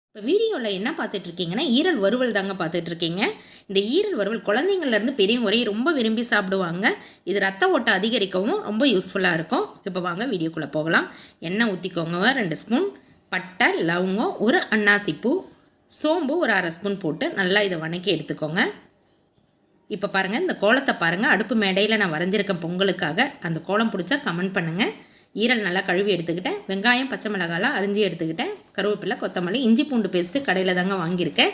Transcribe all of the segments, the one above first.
இப்போ வீடியோவில் என்ன பார்த்துட்ருக்கீங்கன்னா ஈரல் வறுவல் தாங்க பார்த்துட்ருக்கீங்க. இந்த ஈரல் வறுவல் குழந்தைங்கள்லேருந்து பெரியவங்க வரை ரொம்ப விரும்பி சாப்பிடுவாங்க. இது ரத்த ஓட்டம் அதிகரிக்கவும் ரொம்ப யூஸ்ஃபுல்லாக இருக்கும். இப்போ வாங்க வீடியோக்குள்ளே போகலாம். எண்ணெய் ஊற்றிக்கோங்க 2 ஸ்பூன், பட்டை, லவங்கம், ஒரு அன்னாசிப்பூ, சோம்பு ஒரு 1/2 ஸ்பூன் போட்டு நல்லா இதை வணக்கி எடுத்துக்கோங்க. இப்போ பாருங்கள், இந்த கோலத்தை பாருங்கள். அடுப்பு மேடையில் நான் வரைஞ்சிருக்கேன் பொங்கலுக்காக. அந்த கோலம் பிடிச்சா கமெண்ட் பண்ணுங்கள். ஈரல் நல்லா கழுவி எடுத்துக்கிட்டேன். வெங்காயம், பச்சை மிளகாலாம் அரிஞ்சு எடுத்துக்கிட்டேன். கருவேப்பிலை, கொத்தமல்லி, இஞ்சி பூண்டு பேஸ்ட்டு கடையில் தாங்க வாங்கியிருக்கேன்.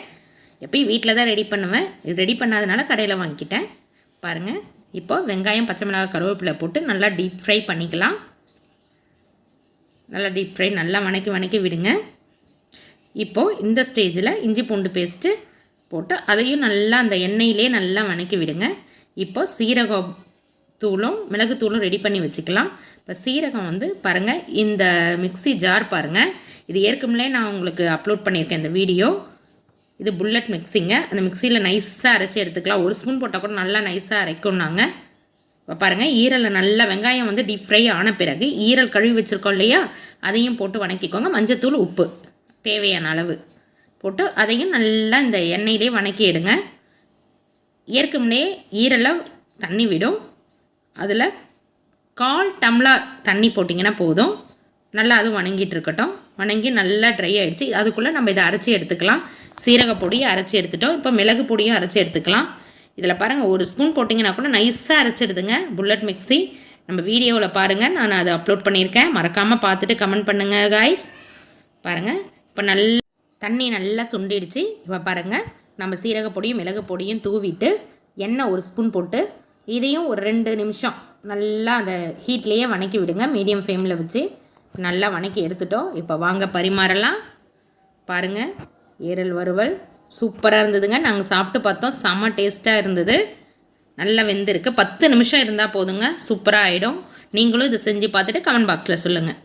எப்பயும் வீட்டில் தான் ரெடி பண்ணுவேன். ரெடி பண்ணாதனால கடையில் வாங்கிக்கிட்டேன். பாருங்கள், இப்போ வெங்காயம், பச்சை மிளகாய், கருவேப்பிலை போட்டு நல்லா டீப் ஃப்ரை பண்ணிக்கலாம். நல்லா டீப் ஃப்ரை நல்லா வணக்கி விடுங்க. இப்போது இந்த ஸ்டேஜில் இஞ்சி பூண்டு பேஸ்ட்டு போட்டு அதையும் நல்லா அந்த எண்ணெயிலே நல்லா வணக்கி விடுங்க. இப்போது சீரகம் தூளும் மிளகுத்தூளும் ரெடி பண்ணி வச்சுக்கலாம். இப்போ சீரகம் பாருங்கள், இந்த மிக்ஸி ஜார் பாருங்கள். இது ஏற்கனவே நான் உங்களுக்கு அப்லோட் பண்ணியிருக்கேன் இந்த வீடியோ. இது புல்லட் மிக்ஸிங்க. அந்த மிக்ஸியில் நைஸாக அரைச்சி எடுத்துக்கலாம். 1 ஸ்பூன் போட்டால் கூட நல்லா நைஸாக அரைக்கும்னாங்க. இப்போ பாருங்கள், ஈரலை நல்லா வெங்காயம் டீப் ஃப்ரை ஆன பிறகு ஈரல் கழுவி வச்சுருக்கோம் இல்லையா, அதையும் போட்டு வணக்கிக்கோங்க. மஞ்சத்தூள், உப்பு தேவையான அளவு போட்டு அதையும் நல்லா இந்த எண்ணெயிலே வணக்கி எடுங்க. ஏற்கனவே ஈரலை தண்ணி விடும். அதில் 1/4 டம்ளர் தண்ணி போட்டிங்கன்னா போதும். நல்லா அதுவும் வணங்கிட்டு இருக்கட்டும். வணங்கி நல்லா ட்ரை ஆகிடுச்சு. அதுக்குள்ளே நம்ம இதை அரைச்சி எடுத்துக்கலாம். சீரக பொடியை அரைச்சி எடுத்துட்டோம். இப்போ மிளகு பொடியும் அரைச்சி எடுத்துக்கலாம். இதில் பாருங்கள், 1 ஸ்பூன் போட்டிங்கன்னா கூட நைஸாக அரைச்சிடுதுங்க புல்லட் மிக்ஸி. நம்ம வீடியோவில் பாருங்கள், நான் அதை அப்லோட் பண்ணியிருக்கேன். மறக்காமல் பார்த்துட்டு கமெண்ட் பண்ணுங்கள் காய்ஸ். பாருங்கள், இப்போ நல்ல தண்ணி நல்லா சுண்டிடுச்சு. இப்போ பாருங்கள், நம்ம சீரக பொடியும் மிளகு பொடியும் தூவிட்டு எண்ணெய் 1 ஸ்பூன் போட்டு இதையும் ஒரு 2 நிமிஷம் நல்லா அந்த ஹீட்லேயே வணக்கி விடுங்க. மீடியம் ஃப்ளேமில் வச்சு நல்லா வணக்கி எடுத்துட்டோம். இப்போ வாங்க பரிமாறலாம். பாருங்கள், ஈரல் வறுவல் சூப்பராக இருந்ததுங்க. நாங்கள் சாப்பிட்டு பார்த்தோம், செம்ம டேஸ்ட்டாக இருந்தது. நல்லா வெந்திருக்கு. 10 நிமிஷம் இருந்தால் போதுங்க, சூப்பராக ஆகிடும். நீங்களும் இதை செஞ்சு பார்த்துட்டு கமெண்ட் பாக்ஸில் சொல்லுங்கள்.